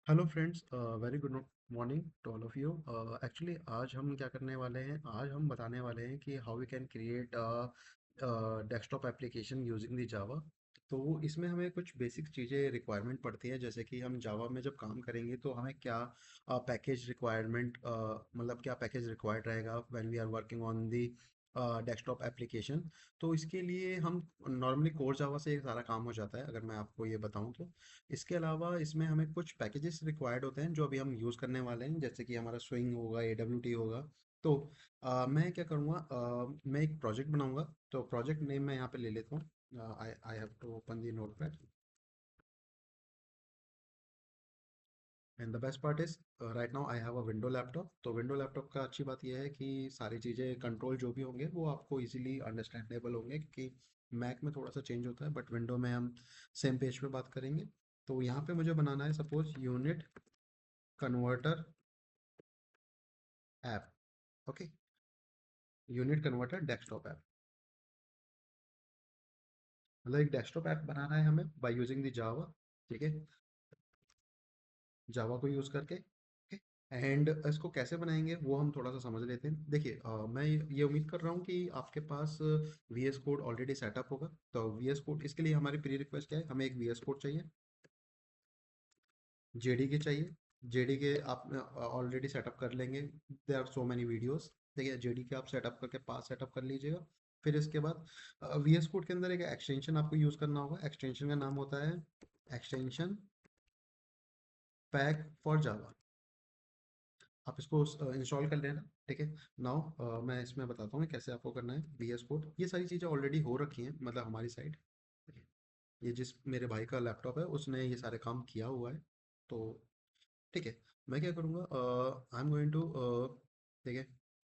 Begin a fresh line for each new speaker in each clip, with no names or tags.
Hello friends, very good morning to all of you. Actually आज हम क्या करने वाले हैं, आज हम बताने वाले हैं कि how we can create desktop application using the Java. तो इसमें हमें कुछ बेसिक चीज़ें रिक्वायरमेंट पड़ती है, जैसे कि हम जावा में जब काम करेंगे तो हमें क्या पैकेज रिक्वायरमेंट, मतलब क्या पैकेज रिक्वायर्ड रहेगा when we are working on the desktop application. तो इसके लिए हम नॉर्मली कोर जावा से ये सारा काम हो जाता है, अगर मैं आपको ये बताऊं तो। इसके अलावा इसमें हमें कुछ पैकेजेस रिक्वायर्ड होते हैं जो अभी हम यूज़ करने वाले हैं, जैसे कि हमारा स्विंग होगा, AWT होगा। तो मैं क्या करूँगा, मैं एक प्रोजेक्ट बनाऊंगा। तो प्रोजेक्ट नेम मैं यहाँ पे ले लेता हूँ। I I have to open the notepad. And the best part is right now I have a window laptop. तो विंडो लैपटॉप का अच्छी बात यह है कि सारी चीज़ें कंट्रोल जो भी होंगे वो आपको इजीली अंडरस्टैंडेबल होंगे, क्योंकि मैक में थोड़ा सा चेंज होता है बट विंडो में हम सेम पेज पे बात करेंगे। तो यहाँ पे मुझे बनाना है suppose unit converter app. Okay, unit converter desktop app, मतलब एक डेस्कटॉप ऐप बनाना है हमें बाय यूजिंग द जावा। ठीक है, जावा को यूज़ करके। एंड इसको कैसे बनाएंगे वो हम थोड़ा सा समझ लेते हैं। देखिए, मैं ये उम्मीद कर रहा हूँ कि आपके पास VS कोड ऑलरेडी सेटअप होगा। तो VS कोड, इसके लिए हमारी प्री रिक्वेस्ट क्या है, हमें एक VS कोड चाहिए, JDK चाहिए। JDK आप ऑलरेडी सेटअप कर लेंगे, there are so many videos. देखिए, JDK आप सेटअप करके पास सेटअप कर लीजिएगा। फिर इसके बाद VS कोड के अंदर एक एक्सटेंशन आपको यूज़ करना होगा। एक्सटेंशन का नाम होता है एक्सटेंशन पैक फॉर जावा। आप इसको इंस्टॉल कर लेना। ठीक है। नाउ मैं इसमें बताता हूँ कैसे आपको करना है। VS कोड, ये सारी चीज़ें ऑलरेडी हो रखी हैं, मतलब हमारी साइड। ये जिस मेरे भाई का लैपटॉप है उसने ये सारे काम किया हुआ है। तो ठीक है, मैं क्या करूँगा, आई एम गोइंग टू, ठीक है,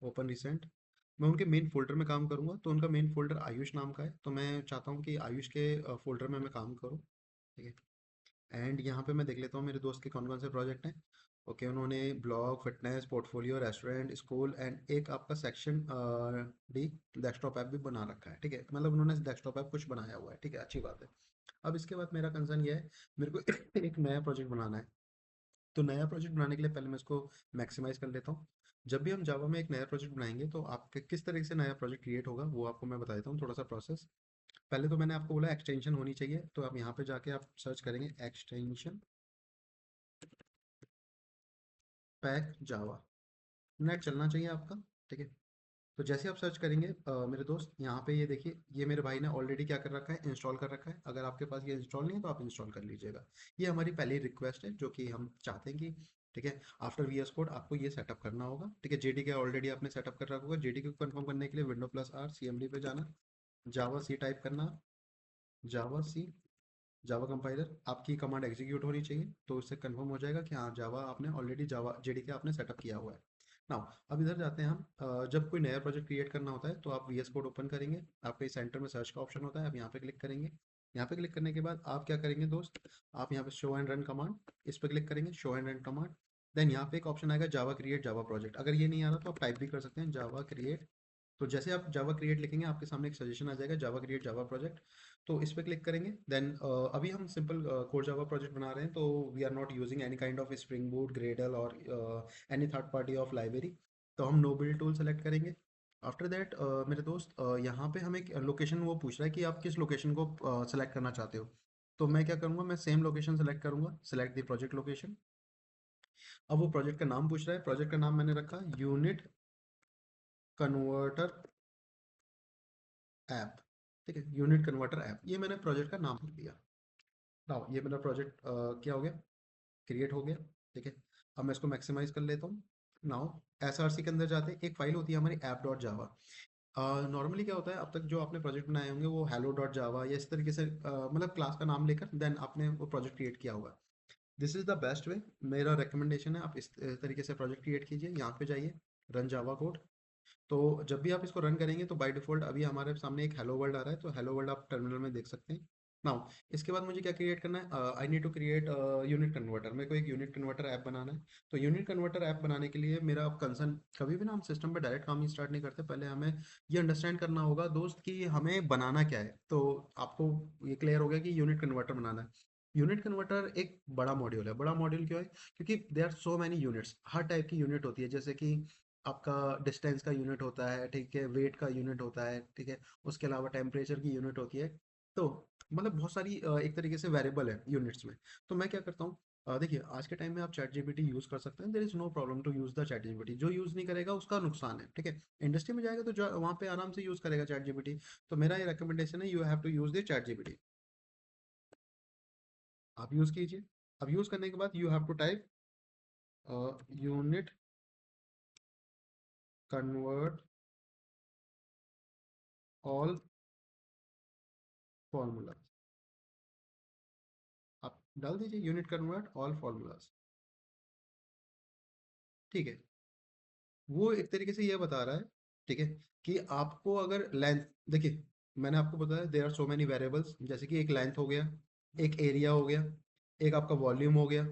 ओपन रिसेंट। मैं उनके मेन फ़ोल्डर में काम करूँगा, तो उनका मेन फ़ोल्डर आयुष नाम का है, तो मैं चाहता हूँ कि आयुष के फ़ोल्डर में मैं काम करूँ। ठीक है। एंड यहाँ पे मैं देख लेता हूँ मेरे दोस्त के कौन कौन से प्रोजेक्ट हैं। ओके, उन्होंने blog, fitness, portfolio, restaurant, school and एक आपका सेक्शन डी डेस्कटॉप ऐप भी बना रखा है। ठीक है, मतलब उन्होंने डेस्कटॉप ऐप कुछ बनाया हुआ है। ठीक है, अच्छी बात है। अब इसके बाद मेरा कंसर्न ये है, मेरे को एक नया प्रोजेक्ट बनाना है। तो नया प्रोजेक्ट बनाने के लिए पहले मैं इसको मैक्सिमाइज कर लेता हूँ। जब भी हम जावा में एक नया प्रोजेक्ट बनाएंगे तो आपके किस तरीके से नया प्रोजेक्ट क्रिएट होगा वो आपको मैं बता देता हूँ, थोड़ा सा प्रोसेस। पहले तो मैंने आपको बोला एक्सटेंशन होनी चाहिए, तो आप यहाँ पे जाके आप सर्च करेंगे एक्सटेंशन पैक जावा। नेट चलना चाहिए आपका। ठीक है। तो जैसे आप सर्च करेंगे मेरे दोस्त, यहाँ पे ये देखिए, ये मेरे भाई ने ऑलरेडी क्या कर रखा है, इंस्टॉल कर रखा है। अगर आपके पास ये इंस्टॉल नहीं है तो आप इंस्टॉल कर लीजिएगा। ये हमारी पहली रिक्वेस्ट है जो कि हम चाहते हैं कि, ठीक है, आफ्टर VS कोड आपको ये सेटअप करना होगा। ठीक है, JDK ऑलरेडी आपने सेटअप कर रखा होगा। JDK को कंफर्म करने के लिए Windows+R CMD पे जाना, जावा सी टाइप करना, जावा सी, जावा कंपाइलर आपकी कमांड एग्जीक्यूट होनी चाहिए, तो उससे कंफर्म हो जाएगा कि हाँ जावा आपने ऑलरेडी, जावा JDK आपने सेटअप किया हुआ है। नाउ अब इधर जाते हैं हम। जब कोई नया प्रोजेक्ट क्रिएट करना होता है तो आप VS कोड ओपन करेंगे, आपके सेंटर में सर्च का ऑप्शन होता है, आप यहाँ पे क्लिक करेंगे। यहाँ पे क्लिक करने के बाद आप क्या करेंगे दोस्त, आप यहाँ पे शो एंड रन कमांड, इस पर क्लिक करेंगे, show and run command. Then यहाँ पे एक ऑप्शन आएगा जावा क्रिएट जावा प्रोजेक्ट। अगर ये नहीं आ रहा तो आप टाइप भी कर सकते हैं जावा क्रिएट। तो जैसे आप जावा क्रिएट लिखेंगे आपके सामने एक सजेशन आ जाएगा जावा क्रिएट जावा प्रोजेक्ट। तो इस पे क्लिक करेंगे। देन अभी हम सिंपल कोर जावा प्रोजेक्ट बना रहे हैं, तो we are not using any kind of spring boot, Gradle और any third party of library. तो हम नो बिल्ड टूल सेलेक्ट करेंगे। आफ्टर दैट मेरे दोस्त, यहाँ पे हमें लोकेशन वो पूछ रहा है कि आप किस लोकेशन को सेलेक्ट करना चाहते हो। तो मैं क्या करूँगा, मैं सेम लोकेशन सेलेक्ट करूँगा, सेलेक्ट द प्रोजेक्ट लोकेशन। अब वो प्रोजेक्ट का नाम पूछ रहा है, प्रोजेक्ट का नाम मैंने रखा यूनिट कन्वर्टर ऐप। ठीक है, यूनिट कन्वर्टर ऐप, ये मैंने प्रोजेक्ट का नाम लिख दिया। नाउ ये मेरा प्रोजेक्ट क्या हो गया, क्रिएट हो गया। ठीक है, अब मैं इसको मैक्सिमाइज कर लेता हूँ। नाउ SRC के अंदर जाते हैं, एक फाइल होती है हमारी app.java। नॉर्मली क्या होता है, अब तक जो आपने प्रोजेक्ट बनाए होंगे वो hello.java या इस तरीके से मतलब क्लास का नाम लेकर देन आपने वो प्रोजेक्ट क्रिएट किया होगा। This is the best way, मेरा रिकमेंडेशन है आप इस तरीके से प्रोजेक्ट क्रिएट कीजिए। यहाँ पे जाइए, रन जावा कोड। तो जब भी आप इसको रन करेंगे तो बाय डिफ़ॉल्ट अभी हमारे सामने एक हेलो वर्ल्ड आ रहा है, तो हेलो वर्ल्ड आप टर्मिनल में देख सकते हैं। नाउ इसके बाद मुझे क्या क्रिएट करना है, I need to create unit converter. मेरे को एक यूनिट कन्वर्टर ऐप बनाना है। तो यूनिट कन्वर्टर ऐप बनाने के लिए मेरा कंसर्न, कभी भी ना हम सिस्टम पे डायरेक्ट काम नहीं स्टार्ट नहीं करते, पहले हमें ये अंडरस्टैंड करना होगा दोस्त कि हमें बनाना क्या है। तो आपको ये क्लियर हो गया कि यूनिट कन्वर्टर बनाना है। यूनिट कन्वर्टर एक बड़ा मॉड्यूल है। बड़ा मॉड्यूल क्यों है? क्योंकि they are so many units, हर टाइप की यूनिट होती है। जैसे कि आपका डिस्टेंस का यूनिट होता है, ठीक है, वेट का यूनिट होता है, ठीक है, उसके अलावा टेम्परेचर की यूनिट होती है। तो मतलब बहुत सारी एक तरीके से वेरिएबल है यूनिट्स में। तो मैं क्या करता हूँ, देखिए आज के टाइम में आप चैट जीपीटी यूज़ कर सकते हैं, there is no problem to use the ChatGPT. जो यूज़ नहीं करेगा उसका नुकसान है, ठीक है। इंडस्ट्री में जाएगा तो जो वहाँ पे आराम से यूज़ करेगा चैट जीपीटी। तो मेरा ये रिकमेंडेशन है, you have to use the ChatGPT. आप यूज़ कीजिए। अब यूज़ करने के बाद you have to type unit convert all formula. आप डाल दीजिए यूनिट कन्वर्ट ऑल फॉर्मूलाज, ठीक है। वो एक तरीके से ये बता रहा है, ठीक है, कि आपको अगर लेंथ, देखिए मैंने आपको बताया there are so many variables, जैसे कि एक लेंथ हो गया, एक एरिया हो गया, एक आपका वॉल्यूम हो गया,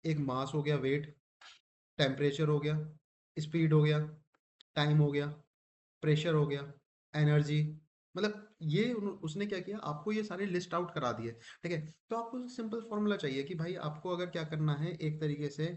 एक मास हो गया, वेट, टेम्परेचर हो गया, स्पीड हो गया, टाइम हो गया, प्रेशर हो गया, एनर्जी। मतलब ये उसने क्या किया, आपको ये सारे लिस्ट आउट करा दिए, ठीक है। तो आपको सिंपल फॉर्मूला चाहिए कि भाई आपको अगर क्या करना है, एक तरीके से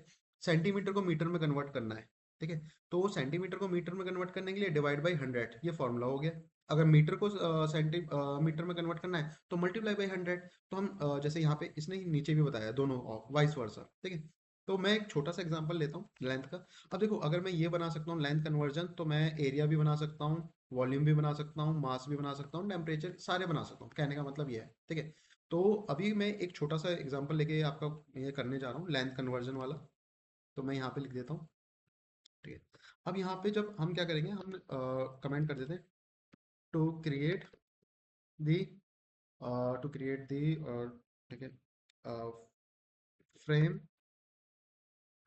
सेंटीमीटर को मीटर में कन्वर्ट करना है, ठीक है। तो वो सेंटीमीटर को मीटर में कन्वर्ट करने के लिए डिवाइड बाई 100, ये फॉर्मूला हो गया। अगर मीटर को सेंटीमीटर में कन्वर्ट करना है तो मल्टीप्लाई बाई 100। तो हम जैसे यहाँ पे इसने नीचे भी बताया दोनों वाइस वर्सा, ठीक है। तो मैं एक छोटा सा एग्जांपल लेता हूँ लेंथ का। अब देखो अगर मैं ये बना सकता हूँ लेंथ कन्वर्जन, तो मैं एरिया भी बना सकता हूँ, वॉल्यूम भी बना सकता हूँ, मास भी बना सकता हूँ, टेम्परेचर सारे बना सकता हूँ। कहने का मतलब ये है, ठीक है। तो अभी मैं एक छोटा सा एग्जांपल लेके आपका ये करने जा रहा हूँ लेंथ कन्वर्जन वाला। तो मैं यहाँ पे लिख देता हूँ, ठीक है। अब यहाँ पे जब हम क्या करेंगे, हम कमेंट कर देते हैं to create the to create the, ठीक है, frame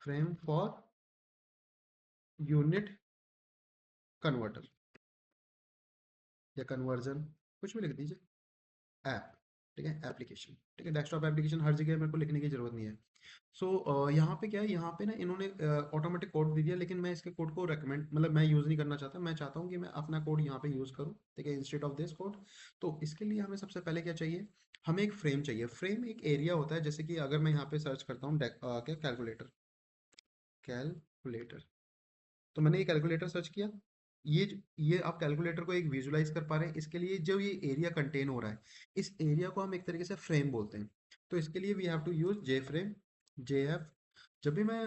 frame for unit converter या कन्वर्जन, कुछ भी लिख दीजिए। ऐप, ठीक है, एप्लीकेशन, ठीक है, डेस्कटॉप एप्लीकेशन हर जगह मेरे को लिखने की जरूरत नहीं है। सो यहाँ पे क्या है, यहाँ पे ना इन्होंने ऑटोमेटिक कोड दे दिया, लेकिन मैं इसके कोड को रेकमेंड मतलब मैं यूज़ नहीं करना चाहता। मैं चाहता हूँ कि मैं अपना कोड यहाँ पे यूज़ करूँ, ठीक है, इंस्टेड ऑफ दिस कोड। तो इसके लिए हमें सबसे पहले क्या चाहिए, हमें एक फ्रेम चाहिए। फ्रेम एक एरिया होता है, जैसे कि अगर मैं यहाँ पे सर्च करता हूँ क्या कैलकुलेटर, कैलकुलेटर। तो मैंने ये कैलकुलेटर सर्च किया। ये आप कैलकुलेटर को एक विजुलाइज कर पा रहे हैं। इसके लिए जो ये एरिया कंटेन हो रहा है, इस एरिया को हम एक तरीके से फ्रेम बोलते हैं। तो इसके लिए we have to use J frame, J F. जब भी मैं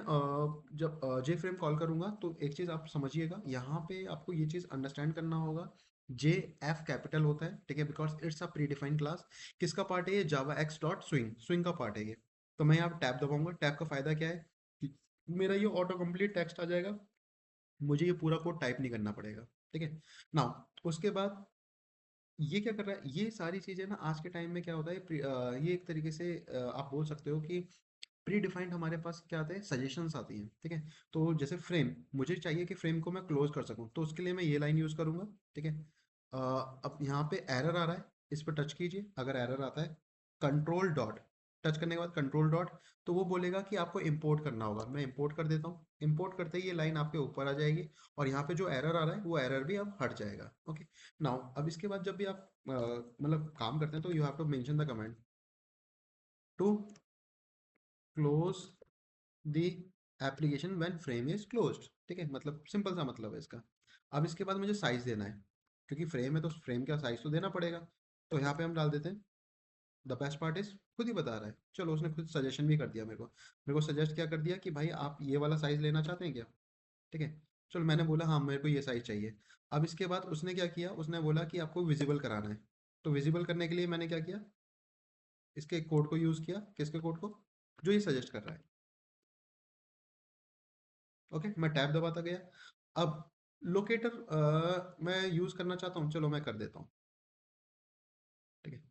जब जे फ्रेम कॉल करूंगा तो एक चीज आप समझिएगा, यहाँ पे आपको ये चीज अंडरस्टैंड करना होगा। जे एफ कैपिटल होता है, ठीक है, because it's a pre defined class. किसका पार्ट है ये, जावा एक्स डॉट स्विंग, स्विंग का पार्ट है ये। तो मैं यहाँ टैब दबाऊंगा। टैब का फायदा क्या है कि मेरा ये ऑटो कंप्लीट टेक्स्ट आ जाएगा, मुझे ये पूरा कोड टाइप नहीं करना पड़ेगा, ठीक है। नाउ उसके बाद ये क्या कर रहा है, ये सारी चीजें ना आज के टाइम में क्या होता है, ये एक तरीके से आप बोल सकते हो कि प्री डिफाइंड हमारे पास क्या आते हैं, सजेशंस आती हैं, ठीक है। तो जैसे फ्रेम, मुझे चाहिए कि फ्रेम को मैं क्लोज कर सकूं, तो उसके लिए मैं ये लाइन यूज करूंगा, ठीक है। अब यहाँ पे एरर आ रहा है, इस पर टच कीजिए। अगर एरर आता है, कंट्रोल डॉट, टच करने के बाद कंट्रोल डॉट, तो वो बोलेगा कि आपको इंपोर्ट करना होगा। मैं इंपोर्ट कर देता हूँ। इंपोर्ट करते ही ये लाइन आपके ऊपर आ जाएगी, और यहाँ पे जो एरर आ रहा है वो एरर भी अब हट जाएगा, ओके। नाउ अब इसके बाद जब भी आप मतलब काम करते हैं, तो you have to mention the comment to close the application when frame is closed, ठीक है। मतलब सिंपल सा मतलब है इसका। अब इसके बाद मुझे साइज देना है, क्योंकि फ्रेम है तो फ्रेम का साइज तो देना पड़ेगा। तो यहाँ पे हम डाल देते हैं, द बेस्ट पार्ट इज, खुद ही बता रहा है। चलो उसने खुद सजेशन भी कर दिया मेरे को सजेस्ट क्या कर दिया कि भाई आप ये वाला साइज लेना चाहते हैं क्या, ठीक है। चलो मैंने बोला हाँ मेरे को ये साइज चाहिए। अब इसके बाद उसने क्या किया, उसने बोला कि आपको विजिबल कराना है। तो विजिबल करने के लिए मैंने क्या किया, इसके कोड को यूज किया। किसके कोड को, जो ये सजेस्ट कर रहा है, ओके। मैं टैब दबाता गया। अब लोकेटर मैं यूज करना चाहता हूँ, चलो मैं कर देता हूँ, ठीक है।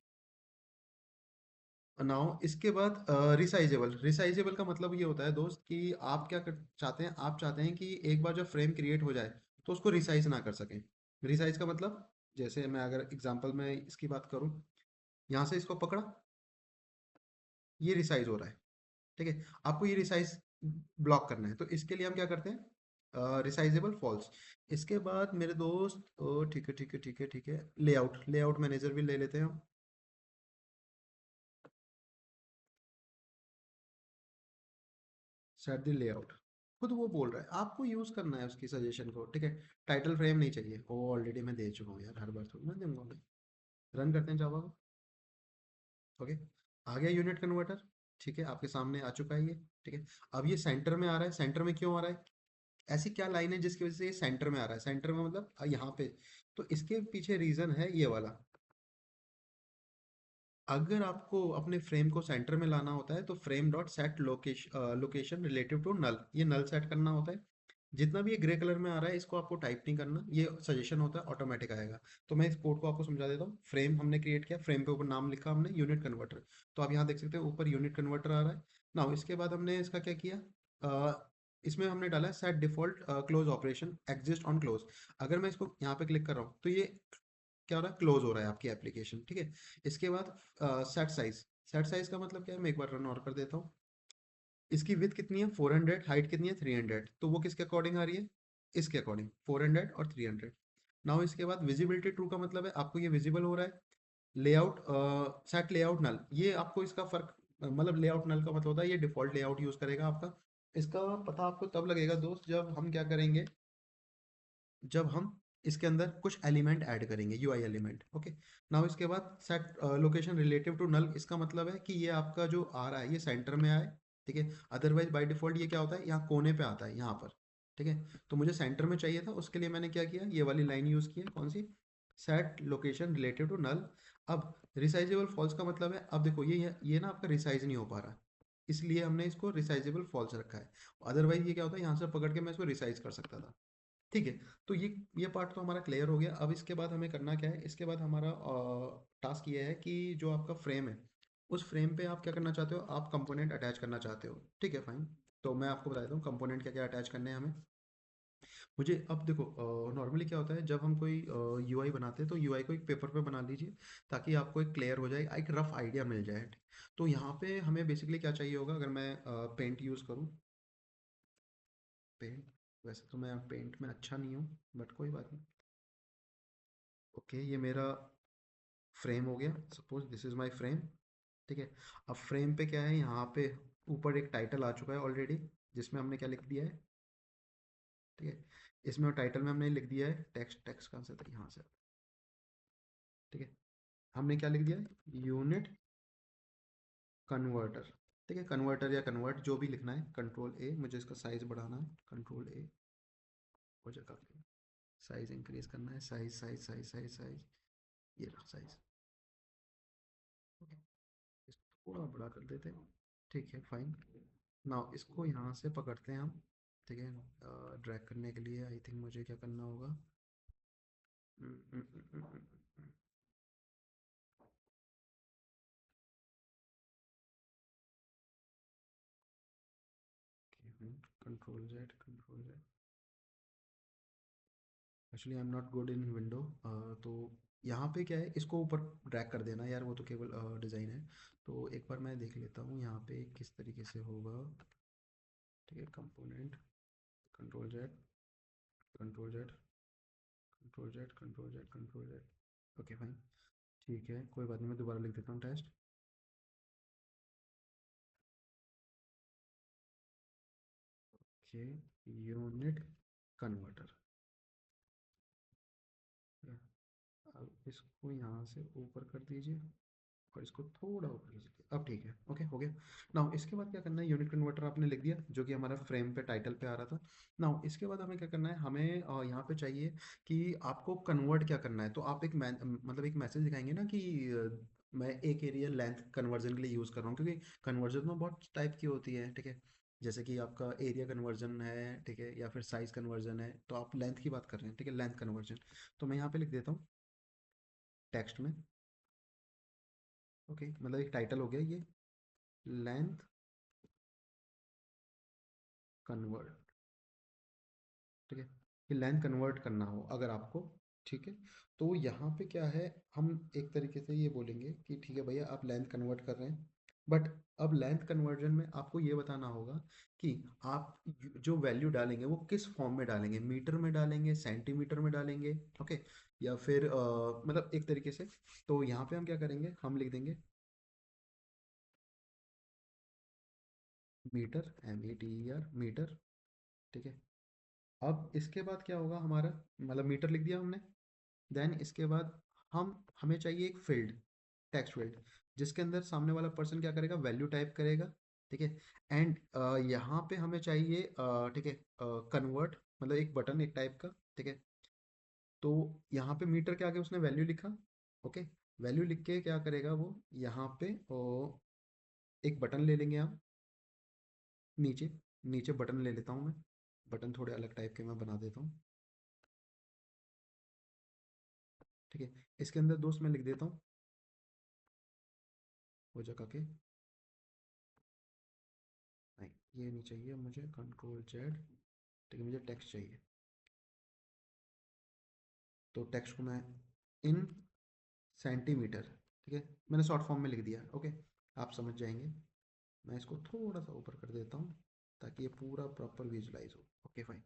नाउ इसके बाद रिसाइजेबल। रिसाइजेबल का मतलब ये होता है दोस्त कि आप क्या चाहते हैं, आप चाहते हैं कि एक बार जब फ्रेम क्रिएट हो जाए तो उसको रिसाइज ना कर सकें। रिसाइज का मतलब, जैसे मैं अगर एग्जांपल में इसकी बात करूं, यहाँ से इसको पकड़ा, ये रिसाइज हो रहा है, ठीक है। आपको ये रिसाइज ब्लॉक करना है, तो इसके लिए हम क्या करते हैं, रिसाइजेबल फॉल्स। इसके बाद मेरे दोस्त, ठीक है ठीक है ठीक है ठीक है, लेआउट, लेआउट मैनेजर भी ले लेते हैं हम। सेट द लेआउट, खुद वो बोल रहा है, आपको यूज करना है उसकी सजेशन को, ठीक है। टाइटल फ्रेम नहीं चाहिए, वो ऑलरेडी मैं दे चुका हूँ यार, हर बार थोड़ी ना दूंगा मैं। रन करते हैं जावा को। ओके, आ गया यूनिट कन्वर्टर, ठीक है, आपके सामने आ चुका है ये। ठीक है, अब ये सेंटर में आ रहा है, सेंटर में क्यों आ रहा है? ऐसी क्या लाइन है जिसकी वजह से ये सेंटर में आ रहा है? सेंटर में मतलब यहाँ पे, तो इसके पीछे रीजन है ये वाला। अगर आपको अपने फ्रेम को सेंटर में लाना होता है तो frame dot set location, location relative to null, ये नल सेट करना होता है। जितना भी ये ग्रे कलर में आ रहा है इसको आपको टाइप नहीं करना, ये सजेशन होता है, ऑटोमेटिक आएगा। तो मैं इस कोड को आपको समझा देता हूँ। फ्रेम हमने क्रिएट किया, फ्रेम पे ऊपर नाम लिखा हमने यूनिट कन्वर्टर, तो आप यहाँ देख सकते हैं ऊपर यूनिट कन्वर्टर आ रहा है ना। इसके बाद हमने इसका क्या किया, इसमें हमने डाला है set default close operation exist on close. अगर मैं इसको यहाँ पे क्लिक कर रहा हूँ तो ये क्या हो रहा है, क्लोज हो रहा है आपकी एप्लीकेशन, ठीक है। इसके बाद सेट साइज, सेट साइज का मतलब क्या है, मैं एक बार रन और कर देता हूँ। इसकी विथ कितनी है 400, हाइट कितनी है 300, तो वो किसके अकॉर्डिंग आ रही है, इसके अकॉर्डिंग 400 और 300। नाउ इसके बाद विजिबिलिटी ट्रू का मतलब है आपको ये विजिबल हो रहा है। लेआउट, सेट लेआउट नल, ये आपको इसका फर्क, मतलब लेआउट नल का मतलब होता है ये डिफॉल्ट लेआउट यूज करेगा आपका। इसका पता आपको तब लगेगा दोस्त जब हम क्या करेंगे, जब हम इसके अंदर कुछ एलिमेंट ऐड करेंगे, यूआई एलिमेंट। ओके, नाउ इसके बाद set location relative to null, इसका मतलब है कि ये आपका जो आ रहा है ये सेंटर में आए, ठीक है। अदरवाइज बाय डिफॉल्ट ये क्या होता है, यहाँ कोने पे आता है यहाँ पर, ठीक है। तो मुझे सेंटर में चाहिए था, उसके लिए मैंने क्या किया, ये वाली लाइन यूज की है, कौन सी, set location relative to null. अब रिसाइजेबल फॉल्स का मतलब है, अब देखो ये ना आपका रिसाइज नहीं हो पा रहा, इसलिए हमने इसको रिसाइजेबल फॉल्स रखा है। अदरवाइज ये क्या होता है, यहाँ से पकड़ के मैं इसको रिसाइज कर सकता था, ठीक है। तो ये पार्ट तो हमारा क्लियर हो गया। अब इसके बाद हमें करना क्या है, इसके बाद हमारा टास्क ये है कि जो आपका फ्रेम है, उस फ्रेम पे आप क्या करना चाहते हो, आप कंपोनेंट अटैच करना चाहते हो, ठीक है, फाइन। तो मैं आपको बता देता हूँ कंपोनेंट क्या क्या अटैच करने हैं हमें। मुझे अब देखो, नॉर्मली क्या होता है जब हम कोई यूआई बनाते हैं तो यूआई को एक पेपर पे बना लीजिए, ताकि आपको एक क्लियर हो जाए, एक रफ आइडिया मिल जाए। तो यहाँ पे हमें बेसिकली क्या चाहिए होगा, अगर मैं पेंट यूज़ करूँ, पेंट, वैसे तो मैं पेंट में अच्छा नहीं हूँ, बट कोई बात नहीं। ओके, ये मेरा फ्रेम हो गया, suppose this is my frame, ठीक है। अब फ्रेम पे क्या है, यहाँ पे ऊपर एक टाइटल आ चुका है ऑलरेडी, जिसमें हमने क्या लिख दिया है, ठीक है। इसमें टाइटल में हमने लिख दिया है टेक्स्ट, टेक्स्ट कहाँ से था, यहाँ से, ठीक है। हमने क्या लिख दिया है, यूनिट कन्वर्टर, ठीक है। कन्वर्टर या कन्वर्ट जो भी लिखना है, कंट्रोल ए, मुझे इसका साइज बढ़ाना है, कंट्रोल ए हो जाए काफ़ी, साइज इंक्रीज करना है, size size size size size, ये रहा साइज, ओके। इसको थोड़ा बड़ा कर देते हैं, ठीक है, फाइन। नाउ इसको यहाँ से पकड़ते हैं हम, ठीक है। ड्रैग करने के लिए आई थिंक मुझे क्या करना होगा, control Z, control Z, actually I am not good in window, तो यहाँ पे क्या है, इसको ऊपर ड्रैग कर देना यार, वो तो केवल डिज़ाइन है। तो एक बार मैं देख लेता हूँ यहाँ पे किस तरीके से होगा, ठीक है। Component, control Z, control Z, control Z, control Z, control Z, okay fine, ठीक है, कोई बात नहीं, मैं दोबारा लिख देता हूँ टेस्ट। ओके, यूनिट कन्वर्टर, अब इसको यहाँ से ऊपर कर दीजिए और इसको थोड़ा ऊपर कीजिए, अब ठीक है, ओके हो गया। नाउ इसके बाद क्या करना है, यूनिट कन्वर्टर आपने लिख दिया जो कि हमारा फ्रेम पे टाइटल पे आ रहा था। नाउ इसके बाद हमें क्या करना है, हमें यहाँ पे चाहिए कि आपको कन्वर्ट क्या करना है, तो आप मतलब एक मैसेज दिखाएंगे ना कि मैं एक एरिया लेंथ कन्वर्जन के लिए यूज़ कर रहा हूँ, क्योंकि कन्वर्जन में बहुत टाइप की होती है, ठीक है। जैसे कि आपका एरिया कन्वर्जन है, ठीक है, या फिर साइज कन्वर्जन है, तो आप लेंथ की बात कर रहे हैं, ठीक है, लेंथ कन्वर्जन। तो मैं यहाँ पे लिख देता हूँ टेक्स्ट में, ओके, मतलब एक टाइटल हो गया ये, लेंथ कन्वर्ट, ठीक है, कि लेंथ कन्वर्ट करना हो अगर आपको, ठीक है। तो यहाँ पे क्या है, हम एक तरीके से ये बोलेंगे कि ठीक है भैया आप लेंथ कन्वर्ट कर रहे हैं, बट अब लेंथ कन्वर्जन में आपको ये बताना होगा कि आप जो वैल्यू डालेंगे वो किस फॉर्म में डालेंगे, मीटर में डालेंगे, सेंटीमीटर में डालेंगे, ओके, या फिर मतलब एक तरीके से। तो यहाँ पे हम क्या करेंगे, हम लिख देंगे मीटर, METER, मीटर। ठीक है, अब इसके बाद क्या होगा हमारा, मतलब मीटर लिख दिया हमने। देन इसके बाद हमें चाहिए एक फील्ड, टेक्स्ट फील्ड, जिसके अंदर सामने वाला पर्सन क्या करेगा, वैल्यू टाइप करेगा। ठीक है, एंड यहाँ पे हमें चाहिए ठीक है, कन्वर्ट, मतलब एक बटन एक टाइप का। ठीक है, तो यहाँ पे मीटर के आगे उसने वैल्यू लिखा। ओके, वैल्यू लिख के क्या करेगा वो, यहाँ पे एक बटन ले लेंगे हम, नीचे नीचे बटन ले लेता हूँ मैं। बटन थोड़े अलग टाइप के मैं बना देता हूँ। ठीक है, इसके अंदर दोस्त मैं लिख देता हूँ वो जगह के, नहीं ये नहीं चाहिए मुझे, Ctrl Z। ठीक है, मुझे टेक्स्ट चाहिए, तो टेक्स्ट को मैं इन सेंटीमीटर, ठीक है, मैंने शॉर्ट फॉर्म में लिख दिया। ओके, आप समझ जाएंगे। मैं इसको थोड़ा सा ऊपर कर देता हूँ ताकि ये पूरा प्रॉपर विजुलाइज हो। Okay fine.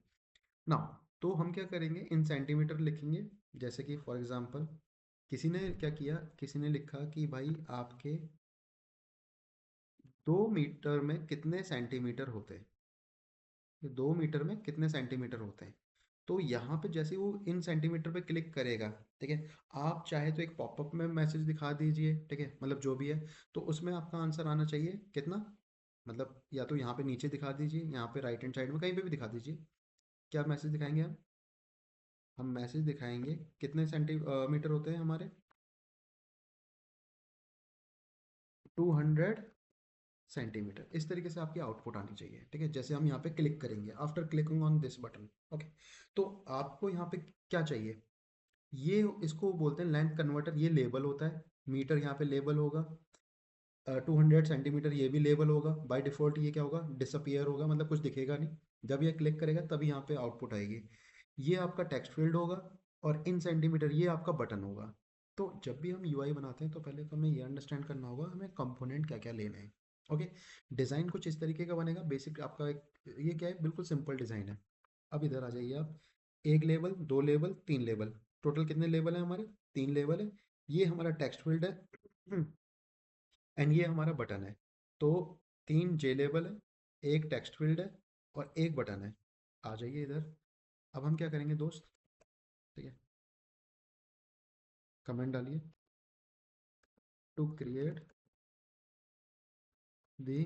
नाउ तो हम क्या करेंगे, इन सेंटीमीटर लिखेंगे। जैसे कि फॉर एग्जांपल किसी ने क्या किया, किसी ने लिखा कि भाई आपके 2 मीटर में कितने सेंटीमीटर होते हैं, ये 2 मीटर में कितने सेंटीमीटर होते हैं। तो यहाँ पे जैसे वो इन सेंटीमीटर पे क्लिक करेगा, ठीक है, आप चाहे तो एक पॉपअप में मैसेज दिखा दीजिए। ठीक है, मतलब जो भी है, तो उसमें आपका आंसर आना चाहिए कितना, मतलब या तो यहाँ पे नीचे दिखा दीजिए, यहाँ पे राइट हैंड साइड में कहीं पे भी दिखा दीजिए। क्या मैसेज दिखाएंगे हम मैसेज दिखाएंगे कितने सेंटीमीटर होते हैं हमारे, 200 सेंटीमीटर। इस तरीके से आपकी आउटपुट आनी चाहिए। ठीक है, जैसे हम यहाँ पे क्लिक करेंगे, after clicking on this button. Okay, तो आपको यहाँ पे क्या चाहिए, ये इसको बोलते हैं लेंथ कन्वर्टर, ये लेबल होता है। मीटर यहाँ पे लेबल होगा, 200 सेंटीमीटर ये भी लेबल होगा। बाय डिफॉल्ट ये क्या होगा, डिसअपियर होगा, मतलब कुछ दिखेगा नहीं। जब ये क्लिक करेगा तभी यहाँ पे आउटपुट आएगी। ये आपका टेक्स्ट फील्ड होगा, और इन सेंटीमीटर ये आपका बटन होगा। तो जब भी हम यूआई बनाते हैं तो पहले तो हमें ये अंडरस्टैंड करना होगा हमें कंपोनेंट क्या क्या लेने हैं। ओके, डिज़ाइन कुछ इस तरीके का बनेगा बेसिक आपका एक, ये क्या है, बिल्कुल सिंपल डिज़ाइन है। अब इधर आ जाइए आप, एक लेबल, दो लेबल, तीन लेबल, टोटल कितने लेबल हैं हमारे, तीन लेबल है। ये हमारा टेक्स्ट फील्ड है एंड ये हमारा बटन है। तो तीन जे लेबल है, एक टेक्स्ट फील्ड है, और एक बटन है। आ जाइए इधर। अब हम क्या करेंगे दोस्त, ठीक है, कमेंट डालिए, टू क्रिएट दी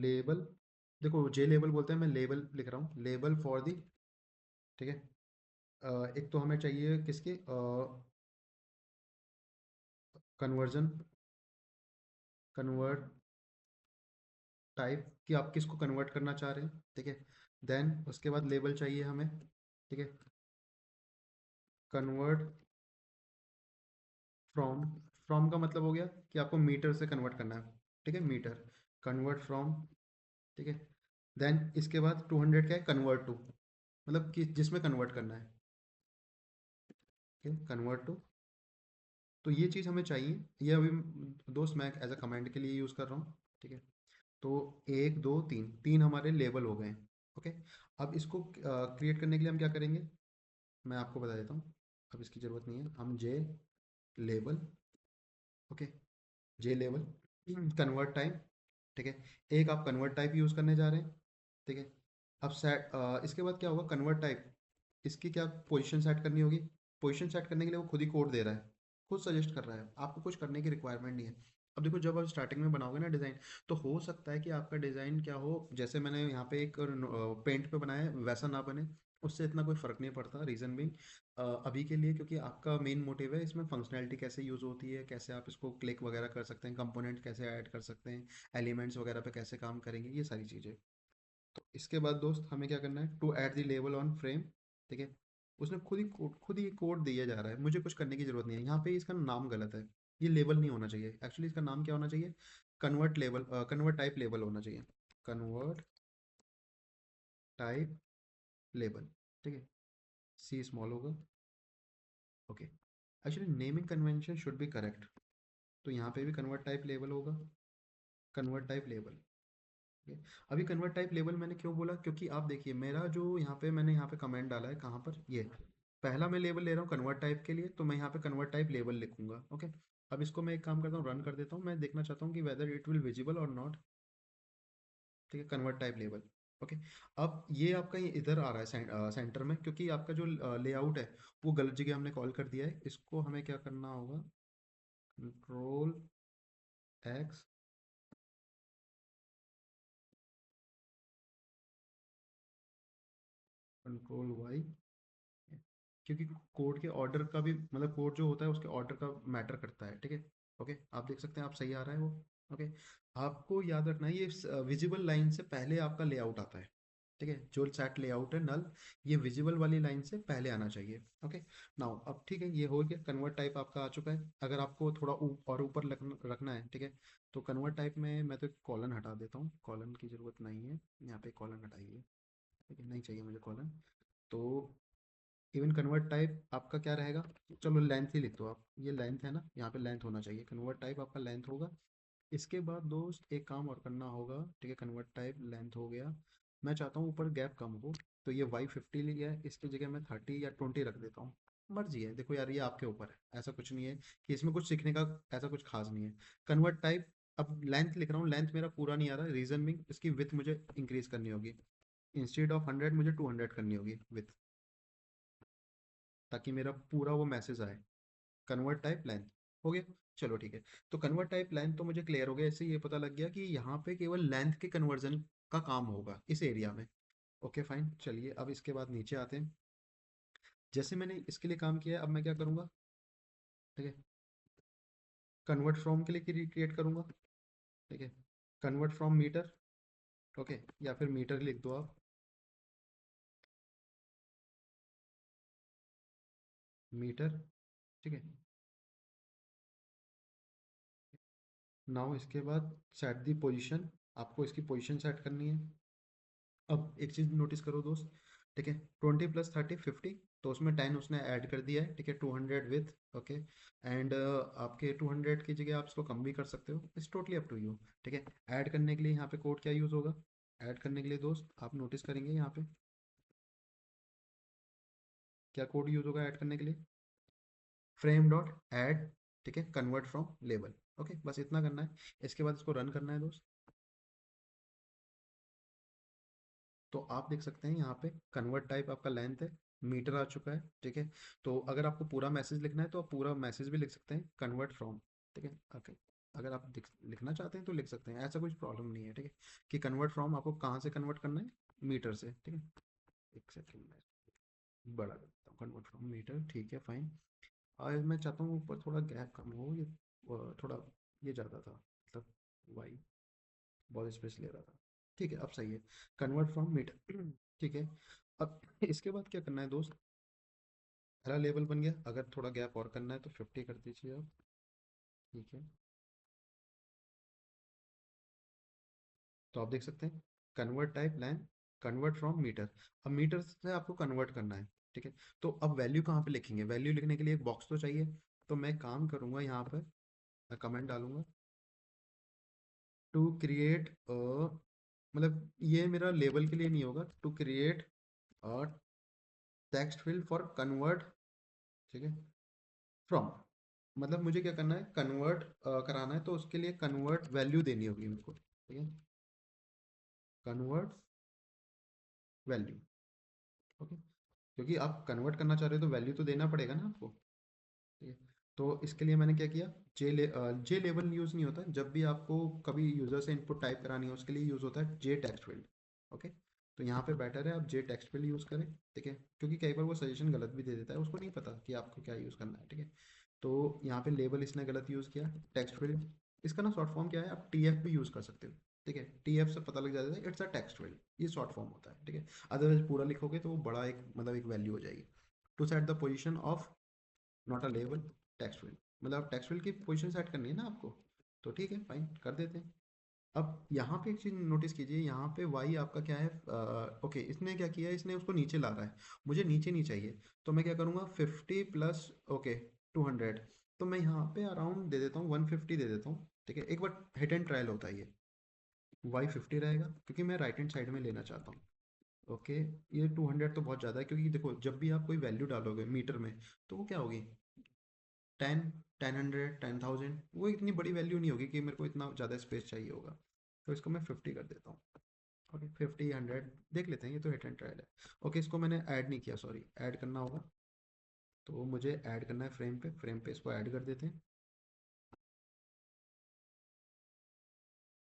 लेबल। देखो जे लेबल बोलते हैं, मैं लेबल लिख रहा हूँ, लेबल फॉर दी। ठीक है, एक तो हमें चाहिए किसकी, कन्वर्जन, कन्वर्ट टाइप, कि आप किसको कन्वर्ट करना चाह रहे हैं। ठीक है, देन उसके बाद लेबल चाहिए हमें। ठीक है, कन्वर्ट फ्रॉम, फ्रॉम का मतलब हो गया कि आपको मीटर से कन्वर्ट करना है। ठीक है, मीटर, कन्वर्ट फ्रॉम। ठीक है, देन इसके बाद 200 क्या है, कन्वर्ट टू, मतलब कि जिसमें कन्वर्ट करना है। ठीक है, कन्वर्ट टू। तो ये चीज़ हमें चाहिए, ये अभी दोस्त मैं एज अ कमांड के लिए यूज़ कर रहा हूँ। ठीक है, तो एक दो तीन, तीन हमारे लेबल हो गए। ओके, अब इसको क्रिएट करने के लिए हम क्या करेंगे, मैं आपको बता देता हूँ। अब इसकी ज़रूरत नहीं है, हम जे लेबल, ओके, जे लेवल, कन्वर्ट टाइप। ठीक है, एक आप कन्वर्ट टाइप यूज़ करने जा रहे हैं। ठीक है, अब सेट, इसके बाद क्या होगा, कन्वर्ट टाइप, इसकी क्या पोजीशन सेट करनी होगी। पोजीशन सेट करने के लिए वो खुद ही कोड दे रहा है, खुद सजेस्ट कर रहा है, आपको कुछ करने की रिक्वायरमेंट नहीं है। अब देखो, जब आप स्टार्टिंग में बनाओगे ना डिज़ाइन, तो हो सकता है कि आपका डिज़ाइन क्या हो, जैसे मैंने यहाँ पे एक पेंट पे बनाया है वैसा ना बने। उससे इतना कोई फ़र्क नहीं पड़ता, रीज़न भी अभी के लिए, क्योंकि आपका मेन मोटिव है इसमें फंक्शनैलिटी कैसे यूज़ होती है, कैसे आप इसको क्लिक वगैरह कर सकते हैं, कंपोनेंट कैसे ऐड कर सकते हैं, एलिमेंट्स वगैरह पे कैसे काम करेंगे, ये सारी चीज़ें। तो इसके बाद दोस्त हमें क्या करना है, to add the label on frame. ठीक है, उसने खुद ही कोड दिया जा रहा है, मुझे कुछ करने की ज़रूरत नहीं है। यहाँ पे इसका नाम गलत है, ये लेबल नहीं होना चाहिए, एक्चुअली इसका नाम क्या होना चाहिए, convert label, convert type label होना चाहिए, कन्वर्ट टाइप लेबल। ठीक है, सी स्मॉल होगा। Okay, actually naming convention should be correct, तो यहाँ पे भी कन्वर्ट टाइप लेबल होगा, कन्वर्ट टाइप लेबल। ठीक है, अभी कन्वर्ट टाइप लेबल मैंने क्यों बोला, क्योंकि आप देखिए मेरा जो यहाँ पे मैंने यहाँ पे कमेंट डाला है, कहाँ पर, ये पहला मैं लेबल ले रहा हूँ कन्वर्ट टाइप के लिए, तो मैं यहाँ पे कन्वर्ट टाइप लेबल लिखूंगा। ओके, अब इसको मैं एक काम करता हूँ, रन कर देता हूँ, मैं देखना चाहता हूँ कि वेदर इट विल विजिबल और नॉट। ठीक है, कन्वर्ट टाइप लेबल। ओके, अब ये आपका ये इधर आ रहा है सेंटर में, क्योंकि आपका जो लेआउट है वो गलत जगह हमने कॉल कर दिया है। इसको हमें क्या करना होगा, कंट्रोल एक्स, कंट्रोल वाई, क्योंकि कोड के ऑर्डर का भी मतलब कोड जो होता है उसके ऑर्डर का मैटर करता है। ठीक है, ओके, आप देख सकते हैं आप सही आ रहा है वो। ओके, आपको याद रखना है ये विजिबल लाइन से पहले आपका लेआउट आता है। ठीक है, जो सेट लेआउट है नल, ये विजिबल वाली लाइन से पहले आना चाहिए। ओके, नाउ अब ठीक है, ये हो गया, कन्वर्ट टाइप आपका आ चुका है। अगर आपको थोड़ा और ऊपर रखना है, ठीक है, तो कन्वर्ट टाइप में मैं तो कॉलन हटा देता हूँ, कॉलन की ज़रूरत नहीं है, यहाँ पे कॉलन हटाइए। ठीक है, नहीं चाहिए मुझे कॉलन। तो इवन कन्वर्ट टाइप आपका क्या रहेगा, चलो लेंथ ही लिख दो आप, ये लेंथ है ना, यहाँ पे लेंथ होना चाहिए, कन्वर्ट टाइप आपका लेंथ होगा। इसके बाद दोस्त एक काम और करना होगा। ठीक है, कन्वर्ट टाइप लेंथ हो गया। मैं चाहता हूँ ऊपर गैप कम हो, तो ये वाई 50 लिया है, इसकी जगह मैं 30 या 20 रख देता हूँ। मर्जी है, देखो यार ये आपके ऊपर है, ऐसा कुछ नहीं है कि इसमें कुछ सीखने का ऐसा कुछ खास नहीं है। कन्वर्ट टाइप, अब लेंथ लिख रहा हूँ, लेंथ मेरा पूरा नहीं आ रहा, रीजन भी इसकी विथ मुझे इंक्रीज करनी होगी, इंस्टेड ऑफ 100 मुझे 200 करनी होगी विथ, ताकि मेरा पूरा वो मैसेज आए। कन्वर्ट टाइप लेंथ हो गया। चलो ठीक है, तो कन्वर्ट टाइप लेंथ तो मुझे क्लियर हो गया, इससे ये पता लग गया कि यहाँ पे केवल लेंथ के कन्वर्जन का काम होगा इस एरिया में। ओके फाइन, चलिए अब इसके बाद नीचे आते हैं। जैसे मैंने इसके लिए काम किया है, अब मैं क्या करूँगा, ठीक है, कन्वर्ट फ्रॉम के लिए क्रिएट करूँगा। ठीक है, कन्वर्ट फ्रॉम मीटर, ओके, या फिर मीटर लिख दो आप, मीटर। ठीक है, नाउ इसके बाद सेट दी पोजीशन, आपको इसकी पोजीशन सेट करनी है। अब एक चीज़ नोटिस करो दोस्त, ठीक है, 20 प्लस 30 50, तो उसमें 10 उसने ऐड कर दिया है। ठीक है, 200 विथ, ओके, एंड आपके 200 की जगह आप इसको कम भी कर सकते हो, it's totally up to you. ठीक है, ऐड करने के लिए यहाँ पे कोड क्या यूज़ होगा, ऐड करने के लिए दोस्त आप नोटिस करेंगे यहाँ पे क्या कोड यूज़ होगा ऐड करने के लिए, फ्रेम डॉट ऐड, ठीक है, कन्वर्ट फ्रॉम लेबल। ओके, बस इतना करना है, इसके बाद इसको रन करना है दोस्त। तो आप देख सकते हैं यहाँ पे कन्वर्ट टाइप आपका लेंथ है, मीटर आ चुका है। ठीक है, तो अगर आपको पूरा मैसेज लिखना है तो आप पूरा मैसेज भी लिख सकते हैं कन्वर्ट फ्रॉम। ठीक है, ओके, अगर आप लिखना चाहते हैं तो लिख सकते हैं, ऐसा कुछ प्रॉब्लम नहीं है। ठीक है, कि कन्वर्ट फ्रॉम आपको कहाँ से कन्वर्ट करना है, मीटर से। ठीक है, एक सेकेंड में बड़ा करता हूँ, कन्वर्ट फ्रॉम मीटर, ठीक है फाइन। और मैं चाहता हूँ ऊपर थोड़ा गैप कम हो, ये थोड़ा ये ज़्यादा था, मतलब वाई बहुत स्पेस ले रहा था। ठीक है, अब सही है, कन्वर्ट फ्रॉम मीटर। ठीक है, अब इसके बाद क्या करना है दोस्त, पहला लेवल बन गया, अगर थोड़ा गैप और करना है तो 50 कर दीजिए आप। ठीक है, तो आप देख सकते हैं convert type line, convert from metre, अब मीटर से आपको कन्वर्ट करना है। ठीक है, तो अब वैल्यू कहाँ पे लिखेंगे, वैल्यू लिखने के लिए एक बॉक्स तो चाहिए, तो मैं काम करूंगा यहाँ पर, मैं कमेंट डालूंगा टू क्रिएट, मतलब ये मेरा लेवल के लिए नहीं होगा, to create text field for convert, ठीक है, फ्रॉम, मतलब मुझे क्या करना है, कन्वर्ट कराना है, तो उसके लिए कन्वर्ट वैल्यू देनी होगी मेरे को। ठीक है, कन्वर्ट वैल्यू, ओके, क्योंकि आप कन्वर्ट करना चाह रहे हो तो वैल्यू तो देना पड़ेगा ना आपको। ठीक है, तो इसके लिए मैंने क्या किया, जे लेवल यूज़ नहीं होता, जब भी आपको कभी यूज़र से इनपुट टाइप करानी हो उसके लिए यूज़ होता है जे टेक्स्ट फील्ड। ओके, तो यहाँ पे बेटर है आप जे टेक्स्ट फील्ड यूज़ करें। ठीक है, क्योंकि कई बार वो सजेशन गलत भी दे देता है, उसको नहीं पता कि आपको क्या यूज़ करना है। ठीक है, तो यहाँ पे लेबल इसने गलत यूज़ किया, टेक्स्ट फील्ड, इसका ना शॉर्ट फॉर्म क्या है, आप टी एफ भी यूज़ कर सकते हो। ठीक है, टी एफ से पता लग जाता है इट्स अ टेक्स्ट फील्ड, ये शॉर्ट फॉर्म होता है। ठीक है, अदरवाइज पूरा लिखोगे तो वो बड़ा एक मतलब एक वैल्यू हो जाएगी। To set the position of not a label, text field, मतलब टेक्स्ट फील्ड की पोजीशन सेट करनी है ना आपको, तो ठीक है फाइन कर देते हैं। अब यहाँ पे एक चीज़ नोटिस कीजिए, यहाँ पे वाई आपका क्या है, ओके, इसने क्या किया है, इसने उसको नीचे ला रहा है, मुझे नीचे नहीं चाहिए, तो मैं क्या करूँगा 50 प्लस, ओके, 200, तो मैं यहाँ पे अराउंड दे देता हूँ 150 दे देता हूँ। ठीक है, एक बार हिट एंड ट्रायल होता है ये, वाई 50 रहेगा क्योंकि मैं राइट हैंड साइड में लेना चाहता हूँ। ओके, ये 200 तो बहुत ज़्यादा है, क्योंकि देखो जब भी आप कोई वैल्यू डालोगे मीटर में, तो वो क्या होगी, 10, 10, 100, 10,000, वो इतनी बड़ी वैल्यू नहीं होगी कि मेरे को इतना ज़्यादा स्पेस चाहिए होगा, तो इसको मैं 50 कर देता हूँ। 50 100 देख लेते हैं, ये तो हिट एंड ट्रायल है। ओके, इसको मैंने ऐड नहीं किया, सॉरी, ऐड करना होगा। तो मुझे ऐड करना है फ्रेम पे इसको ऐड कर देते हैं।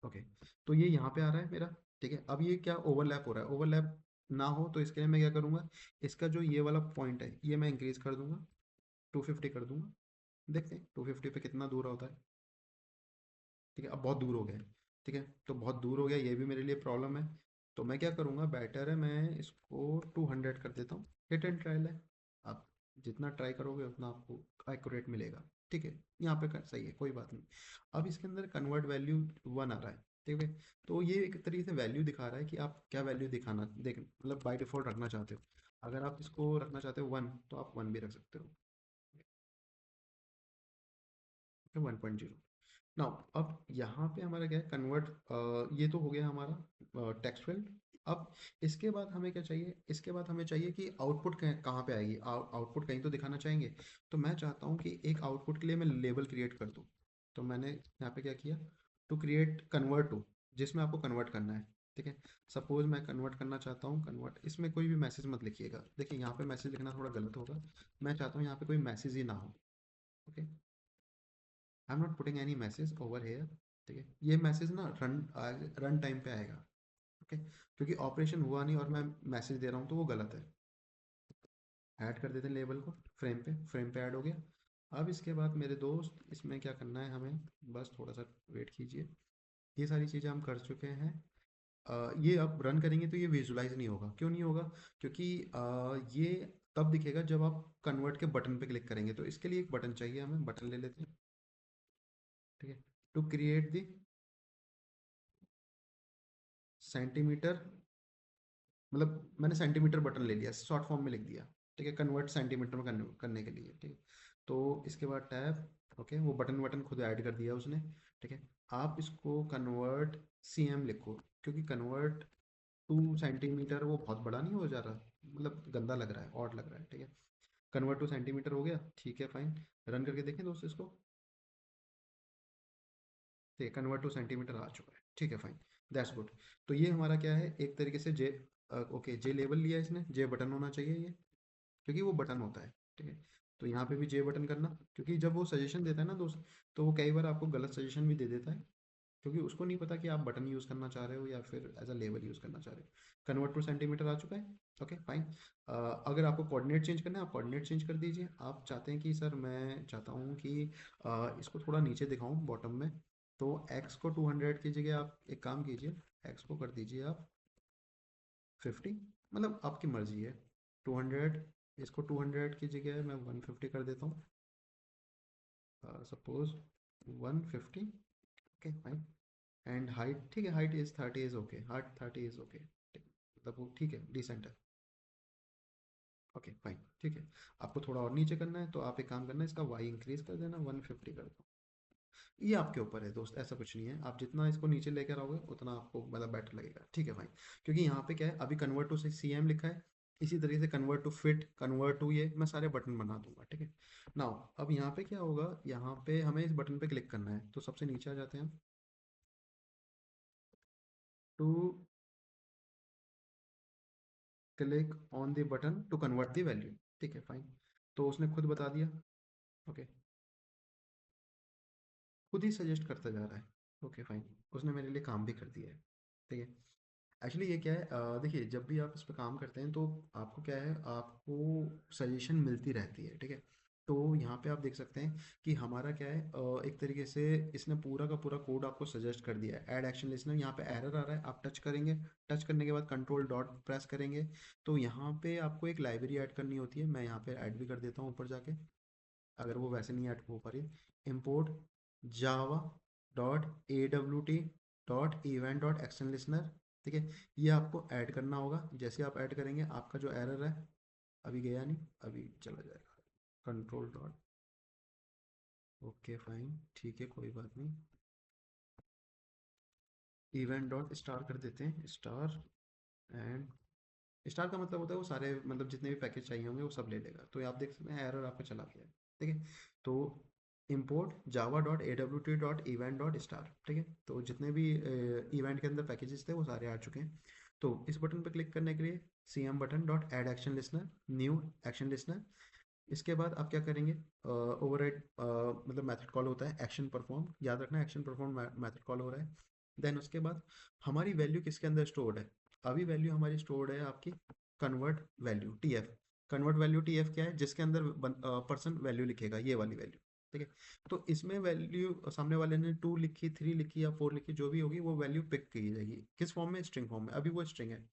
ओके, तो ये यहाँ पे आ रहा है मेरा। ठीक है, अब ये क्या ओवरलैप हो रहा है, ओवरलैप ना हो तो इसके लिए मैं क्या करूँगा, इसका जो ये वाला पॉइंट है ये मैं इंक्रीज कर दूंगा, 250 कर दूंगा। देखते हैं 250 पे कितना दूर होता है। ठीक है, अब बहुत दूर हो गया है। ठीक है, तो बहुत दूर हो गया, ये भी मेरे लिए प्रॉब्लम है। तो मैं क्या करूँगा, बेटर है मैं इसको 200 कर देता हूँ। हिट एंड ट्रायल है, आप जितना ट्राई करोगे उतना आपको एक्यूरेट मिलेगा। ठीक है, यहाँ पे सही है, कोई बात नहीं। अब इसके अंदर कन्वर्ट वैल्यू 1 आ रहा है। ठीक है, तो ये एक तरीके से वैल्यू दिखा रहा है कि आप क्या वैल्यू दिखाना देख मतलब बाय डिफॉल्ट रखना चाहते हो। अगर आप इसको रखना चाहते हो 1 तो आप 1 भी रख सकते हो, 1.0। नाउ अब यहाँ पे हमारा क्या है, कन्वर्ट, ये तो हो गया हमारा टेक्स्ट फील्ड। अब इसके बाद हमें क्या चाहिए, इसके बाद हमें चाहिए कि आउटपुट कहाँ पे आएगी, आउटपुट कहीं तो दिखाना चाहेंगे। तो मैं चाहता हूँ कि एक आउटपुट के लिए मैं लेबल क्रिएट कर दूँ। तो मैंने यहाँ पे क्या किया, टू क्रिएट कन्वर्ट टू, जिसमें आपको कन्वर्ट करना है। ठीक है, सपोज मैं कन्वर्ट करना चाहता हूँ, कन्वर्ट, इसमें कोई भी मैसेज मत लिखिएगा, देखिए यहाँ पे मैसेज लिखना थोड़ा गलत होगा। मैं चाहता हूँ यहाँ पे कोई मैसेज ही ना हो। Okay, I am not putting any message over here. ठीक है, ये मैसेज ना रन टाइम पे आएगा। ओके, क्योंकि ऑपरेशन हुआ नहीं और मैं मैसेज दे रहा हूँ तो वो गलत है। ऐड कर देते हैं लेबल को, फ्रेम पे ऐड हो गया। अब इसके बाद मेरे दोस्त इसमें क्या करना है हमें, बस थोड़ा सा वेट कीजिए। ये सारी चीज़ें हम कर चुके हैं। ये अब रन करेंगे तो ये विजुलाइज नहीं होगा, क्यों नहीं होगा, क्योंकि ये तब दिखेगा जब आप कन्वर्ट के बटन पे क्लिक करेंगे। तो इसके लिए एक बटन चाहिए, हमें बटन ले लेते हैं। ठीक है, टू क्रिएट द सेंटीमीटर, मतलब मैंने सेंटीमीटर बटन ले लिया, शॉर्ट फॉर्म में लिख दिया। ठीक है, कन्वर्ट सेंटीमीटर में करने के लिए। ठीक है, तो इसके बाद टैब, ओके, वो बटन बटन खुद ऐड कर दिया उसने। ठीक है, आप इसको कन्वर्ट सीएम लिखो, क्योंकि कन्वर्ट टू सेंटीमीटर वो बहुत बड़ा नहीं हो जा रहा, मतलब गंदा लग रहा है, ऑड लग रहा है। ठीक है, कन्वर्ट टू सेंटीमीटर हो गया, ठीक है फाइन। रन करके देखें दोस्तों इसको। ठीक है, कन्वर्ट टू सेंटीमीटर आ चुका है, ठीक है फाइन, दैट्स गुड। तो ये हमारा क्या है, एक तरीके से जे, ओके, जे लेवल लिया इसने, जे बटन होना चाहिए ये, क्योंकि वो बटन होता है। ठीक है, तो यहाँ पे भी जे बटन करना, क्योंकि जब वो सजेशन देता है ना दोस्त, तो वो कई बार आपको गलत सजेशन भी दे देता है, क्योंकि उसको नहीं पता कि आप बटन यूज़ करना चाह रहे हो या फिर एज अ लेवल यूज़ करना चाह रहे हो। कन्वर्ट टू सेंटीमीटर आ चुका है, ओके फाइन। अगर आपको कोऑर्डिनेट चेंज करना है, आप कोऑर्डिनेट चेंज कर दीजिए। आप चाहते हैं कि सर मैं चाहता हूँ कि इसको थोड़ा नीचे दिखाऊं बॉटम में, तो एक्स को 200 की जगह आप एक काम कीजिए, एक्स को कर दीजिए आप 50, मतलब आपकी मर्जी है। 200, इसको 200 की जगह मैं 150 कर देता हूँ, suppose 150। Okay fine, and height, ठीक है, height is 30 is okay, height 30 is okay, मतलब वो ठीक है, डिसेंट है। ओके फाइन, ठीक है। आपको थोड़ा और नीचे करना है तो आप एक काम करना, इसका वाई इंक्रीज कर देना, 150 कर दो। ये आपके ऊपर है दोस्त, ऐसा कुछ नहीं है, आप जितना इसको नीचे लेकर आओगे उतना आपको मतलब बेटर लगेगा। ठीक है फाइन, क्योंकि यहाँ पे क्या है, अभी कन्वर्ट टू सी एम लिखा है, इसी तरीके से convert to feet, convert to, ये मैं सारे बटन बना दूंगा। ठीक है, नाउ अब यहाँ पे क्या होगा, यहाँ पे हमें इस बटन पे क्लिक करना है, तो सबसे नीचे आ जाते हैं हम, to click on the button to convert the value. ठीक है फाइन, तो उसने खुद बता दिया। ओके, खुद ही सजेस्ट करता जा रहा है। ओके फाइन, उसने मेरे लिए काम भी कर दिया है। ठीक है, एक्चुअली ये क्या है, देखिए जब भी आप इस पर काम करते हैं तो आपको क्या है, आपको सजेशन मिलती रहती है। ठीक है, तो यहाँ पे आप देख सकते हैं कि हमारा क्या है, एक तरीके से इसने पूरा का पूरा कोड आपको सजेस्ट कर दिया है। ऐड एक्शन लिस्टनर, यहाँ पे एरर आ रहा है, आप टच करेंगे, टच करने के बाद कंट्रोल डॉट प्रेस करेंगे, तो यहाँ पे आपको एक लाइब्रेरी ऐड करनी होती है। मैं यहाँ पे ऐड भी कर देता हूँ ऊपर जाके, अगर वो वैसे नहीं ऐड हो पा रही। Import Java dot A W T dot event dot action listener. ठीक है, ये आपको ऐड करना होगा। जैसे आप ऐड करेंगे आपका जो एरर है, अभी गया नहीं, अभी चला जाएगा, कंट्रोल डॉट, ओके फाइन, ठीक है कोई बात नहीं, इवेंट डॉट स्टार कर देते हैं, स्टार। एंड स्टार का मतलब होता है वो सारे, मतलब जितने भी पैकेज चाहिए होंगे वो सब ले लेगा। तो ये आप देख सकते हैं एरर आपका चला गया है। ठीक है, तो import Java dot A W T dot event dot star. ठीक है, तो जितने भी इवेंट के अंदर पैकेजेस थे वो सारे आ चुके हैं। तो इस बटन पर क्लिक करने के लिए cm button dot add action listener, new action listener. इसके बाद आप क्या करेंगे, ओवरराइड मतलब मेथड कॉल होता है एक्शन परफॉर्म, याद रखना एक्शन परफॉर्म मेथड कॉल हो रहा है। देन उसके बाद हमारी वैल्यू किसके अंदर स्टोर्ड है, अभी वैल्यू हमारी स्टोर्ड है आपकी convert value TF. Convert value TF क्या है, जिसके अंदर परसेंट वैल्यू लिखेगा, ये वाली वैल्यू। ठीक है, तो इसमें वैल्यू सामने वाले ने 2 लिखी, 3 लिखी या 4 लिखी, जो भी होगी वो वैल्यू पिक की जाएगी। किस फॉर्म में, स्ट्रिंग फॉर्म में, अभी वो स्ट्रिंग है।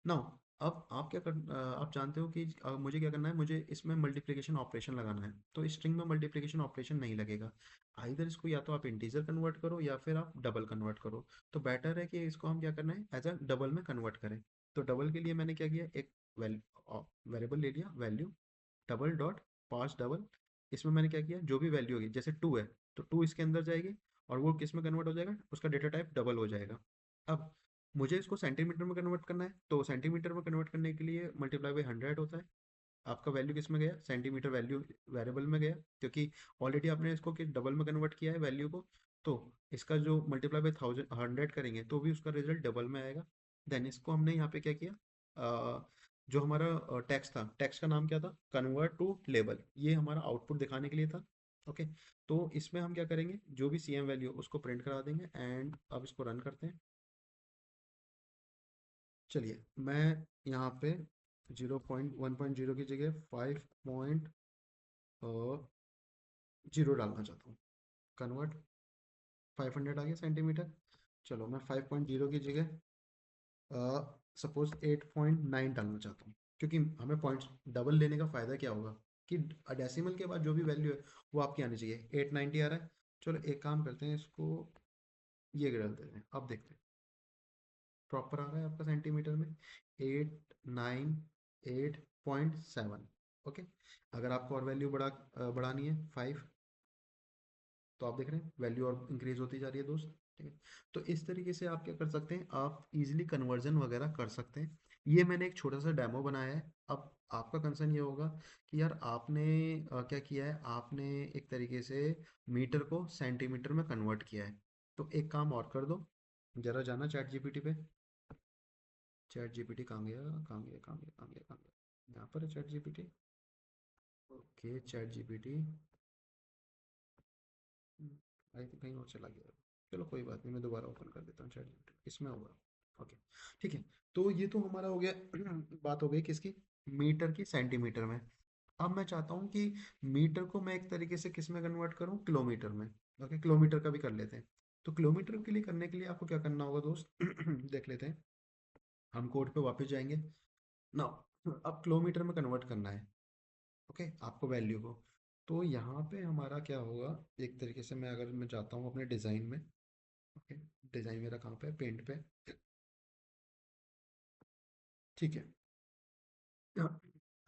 नाउ अब आप आप जानते हो कि मुझे क्या करना है, मुझे इसमें मल्टीप्लिकेशन ऑपरेशन लगाना है। तो स्ट्रिंग में मल्टीप्लिकेशन ऑपरेशन नहीं लगेगा। आइदर इसको या तो आप इंटीजर कन्वर्ट करो या फिर आप डबल कन्वर्ट करो। तो बेटर है कि इसको हम क्या करना है, एज अ डबल में कन्वर्ट करें। तो डबल के लिए मैंने क्या किया, एक वेरिएबल ले लिया, वैल्यू डबल डॉट पास डबल। इसमें मैंने क्या किया, जो भी वैल्यू होगी, जैसे 2 है तो 2 इसके अंदर जाएगी, और वो किस में कन्वर्ट हो जाएगा, उसका डेटा टाइप डबल हो जाएगा। अब मुझे इसको सेंटीमीटर में कन्वर्ट करना है, तो सेंटीमीटर में कन्वर्ट करने के लिए मल्टीप्लाई बाई 100 होता है। आपका वैल्यू किस में गया, सेंटीमीटर वैल्यू वेरिएबल में गया, क्योंकि ऑलरेडी आपने इसको कि डबल में कन्वर्ट किया है वैल्यू को। तो इसका जो मल्टीप्लाई बाई 100 करेंगे तो भी उसका रिजल्ट डबल में आएगा। देन इसको हमने यहाँ पे क्या किया, जो हमारा टेक्स्ट था, टेक्स्ट का नाम क्या था, कन्वर्ट टू लेबल, ये हमारा आउटपुट दिखाने के लिए था। ओके, तो इसमें हम क्या करेंगे, जो भी सीएम वैल्यू उसको प्रिंट करा देंगे। एंड अब इसको रन करते हैं। चलिए, मैं यहाँ पे 1.0 की जगह 5.0 डालना चाहता हूँ। कन्वर्ट, 500 आ गया सेंटीमीटर। चलो मैं 5.0 की जगह सपोज 8.9 डालना चाहता हूँ, क्योंकि हमें पॉइंट्स डबल लेने का फ़ायदा क्या होगा कि डेसिमल के बाद जो भी वैल्यू है वो आपकी आनी चाहिए। 890 आ रहा है। चलो एक काम करते हैं, इसको ये डाल देते हैं, अब देखते हैं प्रॉपर आ रहा है आपका सेंटीमीटर में 898.7। ओके, अगर आपको और वैल्यू बढ़ानी है 5, तो आप देख रहे हैं वैल्यू और इंक्रीज होती जा रही है दोस्त। ठीक है, तो इस तरीके से आप क्या कर सकते हैं, आप इजीली कन्वर्जन वगैरह कर सकते हैं। ये मैंने एक छोटा सा डेमो बनाया है। अब आपका कंसर्न ये होगा कि यार आपने क्या किया है, आपने एक तरीके से मीटर को सेंटीमीटर में कन्वर्ट किया है। तो एक काम और कर दो, जरा जाना चैट जीपीटी पे। चैट जीपीटी कहाँ गया, कहाँ गया, कहाँ गया, कहाँ गया, कहाँ गया, यहाँ पर है chat GPT. Okay, chat GPT I think कहीं और चला गया। चलो कोई बात नहीं, मैं दोबारा ओपन कर देता हूँ चैट जीपीटी, इसमें होगा। ओके, ठीक है। तो ये तो हमारा हो गया बात हो गई किसकी, मीटर की सेंटीमीटर में। अब मैं चाहता हूँ कि मीटर को मैं एक तरीके से किस में कन्वर्ट करूँ, किलोमीटर में। ओके, किलोमीटर का भी कर लेते हैं। तो किलोमीटर के लिए करने के लिए आपको क्या करना होगा दोस्त देख लेते हैं। हम कोड पे वापस जाएंगे ना। अब किलोमीटर में कन्वर्ट करना है, ओके, आपको वैल्यू को। तो यहाँ पे हमारा क्या होगा, एक तरीके से मैं अगर मैं जाता हूँ अपने डिज़ाइन में। ओके, डिज़ाइन मेरा कहाँ पे है, पेंट पे। ठीक है, आई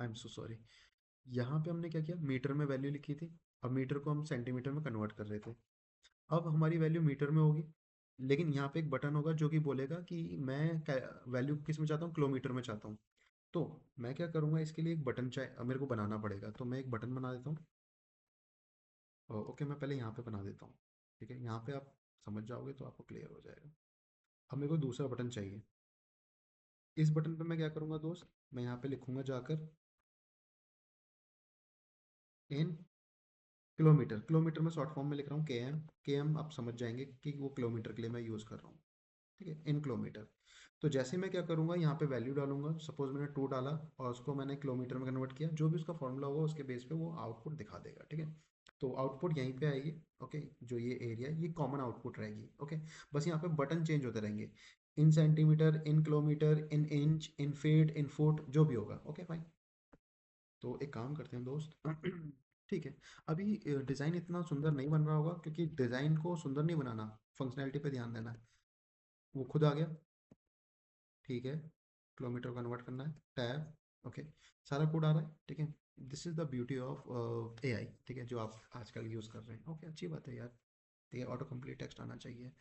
एम सो सॉरी। यहाँ पे हमने क्या किया, मीटर में वैल्यू लिखी थी। अब मीटर को हम सेंटीमीटर में कन्वर्ट कर रहे थे। अब हमारी वैल्यू मीटर में होगी, लेकिन यहाँ पे एक बटन होगा जो कि बोलेगा कि मैं वैल्यू किस में चाहता हूँ, किलोमीटर में चाहता हूँ। तो मैं क्या करूँगा, इसके लिए एक बटन चाहिए मेरे को, बनाना पड़ेगा। तो मैं एक बटन बना देता हूँ। ओके, मैं पहले यहाँ पे बना देता हूँ। ठीक है, यहाँ पे आप समझ जाओगे तो आपको क्लियर हो जाएगा। अब मेरे को दूसरा बटन चाहिए। इस बटन पे मैं क्या करूँगा दोस्त, मैं यहाँ पे लिखूँगा जाकर इन किलोमीटर। किलोमीटर में शॉर्ट फॉर्म में लिख रहा हूँ केएम। केएम आप समझ जाएंगे कि वो किलोमीटर के लिए मैं यूज़ कर रहा हूँ। ठीक है, इन किलोमीटर। तो जैसे मैं क्या करूँगा, यहाँ पे वैल्यू डालूंगा, सपोज मैंने 2 डाला और उसको मैंने किलोमीटर में कन्वर्ट किया, जो भी उसका फॉर्मूला होगा उसके बेस पे वो आउटपुट दिखा देगा। ठीक है, तो आउटपुट यहीं पे आएगी। ओके, जो ये एरिया ये कॉमन आउटपुट रहेगी। ओके, बस यहाँ पे बटन चेंज होते रहेंगे, इन सेंटीमीटर, इन किलोमीटर, इन इंच, इन फीट, इन फुट, जो भी होगा। Okay fine. तो एक काम करते हैं दोस्त ठीक है, अभी डिज़ाइन इतना सुंदर नहीं बन रहा होगा, क्योंकि डिज़ाइन को सुंदर नहीं बनाना, फंक्शनैलिटी पे ध्यान देना है। वो खुद आ गया। ठीक है, किलोमीटर कन्वर्ट करना है, टैब। ओके, सारा कोड आ रहा है। ठीक है, this is the beauty of AI. ठीक है, जो आप आजकल यूज़ कर रहे हैं। ओके, अच्छी बात है यार। ठीक है, ऑटो कंप्लीट टेक्स्ट आना चाहिए,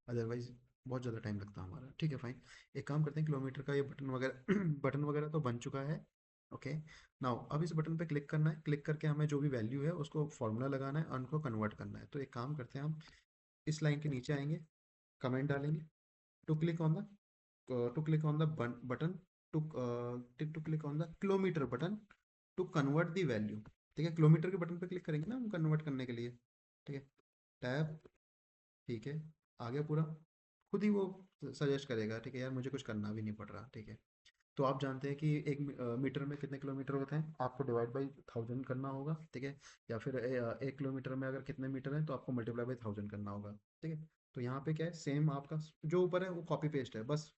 अदरवाइज बहुत ज़्यादा टाइम लगता है हमारा। ठीक है फाइन। एक काम करते हैं, किलोमीटर का ये बटन वगैरह बटन वगैरह तो बन चुका है। ओके, नाउ अब इस बटन पे क्लिक करना है। क्लिक करके हमें जो भी वैल्यू है उसको फॉर्मूला लगाना है और उनको कन्वर्ट करना है। तो एक काम करते हैं, हम इस लाइन के नीचे आएंगे, कमेंट डालेंगे, to click on the to click on the button to to click on the kilometre button to convert the value. ठीक है, किलोमीटर के बटन पे क्लिक करेंगे ना हम कन्वर्ट करने के लिए। ठीक है, टैब, ठीक है, आ गया पूरा। खुद ही वो सजेस्ट करेगा। ठीक है यार, मुझे कुछ करना भी नहीं पड़ रहा। ठीक है, तो आप जानते हैं कि एक मीटर में कितने किलोमीटर होते हैं, आपको डिवाइड बाई 1000 करना होगा। ठीक है, या फिर 1 किलोमीटर में अगर कितने मीटर हैं तो आपको मल्टीप्लाई बाई 1000 करना होगा। ठीक है, तो यहाँ पे क्या है, सेम आपका जो ऊपर है वो कॉपी पेस्ट है, बस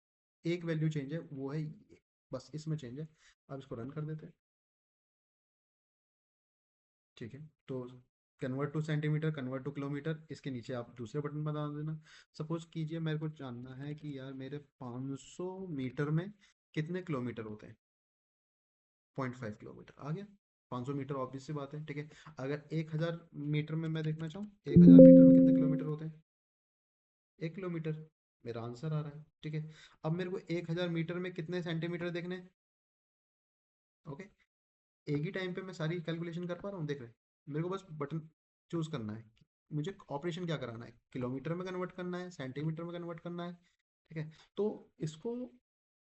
एक वैल्यू चेंज है, वो है ये, बस इसमें चेंज है। अब इसको रन कर देते हैं। ठीक है, तो convert two centimetre, convert two kilometre, इसके नीचे आप दूसरे बटन बता देना। सपोज कीजिए मेरे को जानना है कि यार मेरे 500 मीटर में कितने किलोमीटर होते हैं। 0.5 किलोमीटर आ गया। 500 मीटर ऑब्वियस सी बात है। ठीक है, अगर 1000 मीटर में मैं देखना चाहूँ, 1000 मीटर में कितने किलोमीटर होते हैं, 1 किलोमीटर, मेरा आंसर आ रहा है। ठीक है, अब मेरे को 1000 मीटर में कितने सेंटीमीटर देखने हैं। ओके, एक ही टाइम पे मैं सारी कैलकुलेशन कर पा रहा हूँ, देख रहे हैं। मेरे को बस बटन चूज करना है, मुझे ऑपरेशन क्या कराना है, किलोमीटर में कन्वर्ट करना है, सेंटीमीटर में कन्वर्ट करना है। ठीक है, तो इसको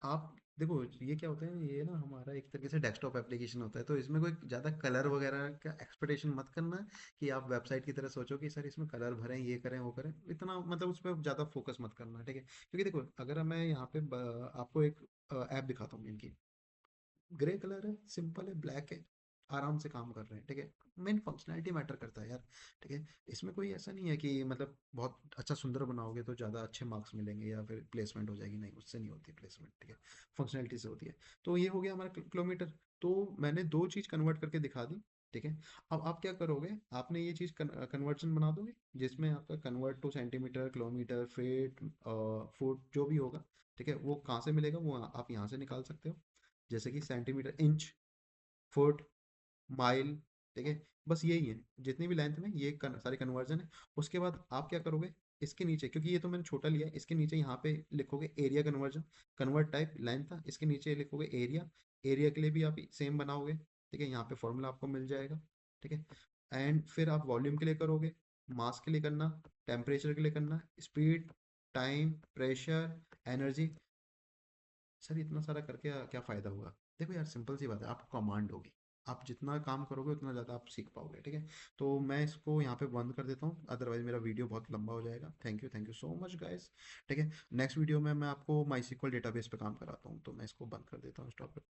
आप देखो, ये क्या होता है, ये ना हमारा एक तरीके से डेस्कटॉप एप्लीकेशन होता है, तो इसमें कोई ज़्यादा कलर वगैरह का एक्सपेक्टेशन मत करना कि आप वेबसाइट की तरह सोचो कि सर इसमें कलर भरें, ये करें, वो करें, इतना मतलब उस पर ज़्यादा फोकस मत करना। ठीक है, क्योंकि देखो अगर मैं यहाँ पे आपको एक ऐप दिखाता हूँ इनकी, ग्रे कलर है, सिंपल है, ब्लैक है, आराम से काम कर रहे हैं। ठीक है, मेन फंक्शनैलिटी मैटर करता है यार। ठीक है, इसमें कोई ऐसा नहीं है कि मतलब बहुत अच्छा सुंदर बनाओगे तो ज़्यादा अच्छे मार्क्स मिलेंगे या फिर प्लेसमेंट हो जाएगी, नहीं, उससे नहीं होती प्लेसमेंट। ठीक है, फंक्शनैलिटी से होती है। तो ये हो गया हमारा किलोमीटर। तो मैंने दो चीज़ कन्वर्ट करके दिखा दी। ठीक है, अब आप क्या करोगे, आपने ये चीज़ कन्वर्जन बना दोगे जिसमें आपका convert two centimetre, kilometre, feet, foot, जो भी होगा। ठीक है, वो कहाँ से मिलेगा, वो आप यहाँ से निकाल सकते हो। जैसे कि सेंटीमीटर, इंच, फुट, माइल। ठीक है, बस यही है, जितनी भी लेंथ में ये सारे कन्वर्जन है। उसके बाद आप क्या करोगे, इसके नीचे, क्योंकि ये तो मैंने छोटा लिया है, इसके नीचे यहाँ पे लिखोगे area conversion, convert type length था, इसके नीचे लिखोगे एरिया। एरिया के लिए भी आप सेम बनाओगे। ठीक है, यहाँ पे फॉर्मूला आपको मिल जाएगा। ठीक है, एंड फिर आप वॉल्यूम के लिए करोगे, मास के लिए करना, टेम्परेचर के लिए करना, speed, time, pressure, energy. Sir इतना सारा करके क्या फ़ायदा हुआ। देखो यार, सिंपल सी बात है, आपको कमांड होगी, आप जितना काम करोगे उतना ज़्यादा आप सीख पाओगे। ठीक है, तो मैं इसको यहाँ पे बंद कर देता हूँ, अदरवाइज मेरा वीडियो बहुत लंबा हो जाएगा। Thank you so much guys. ठीक है, नेक्स्ट वीडियो में मैं आपको माई सिक्वल डेटाबेस पे काम कराता हूँ, तो मैं इसको बंद कर देता हूँ, स्टॉप।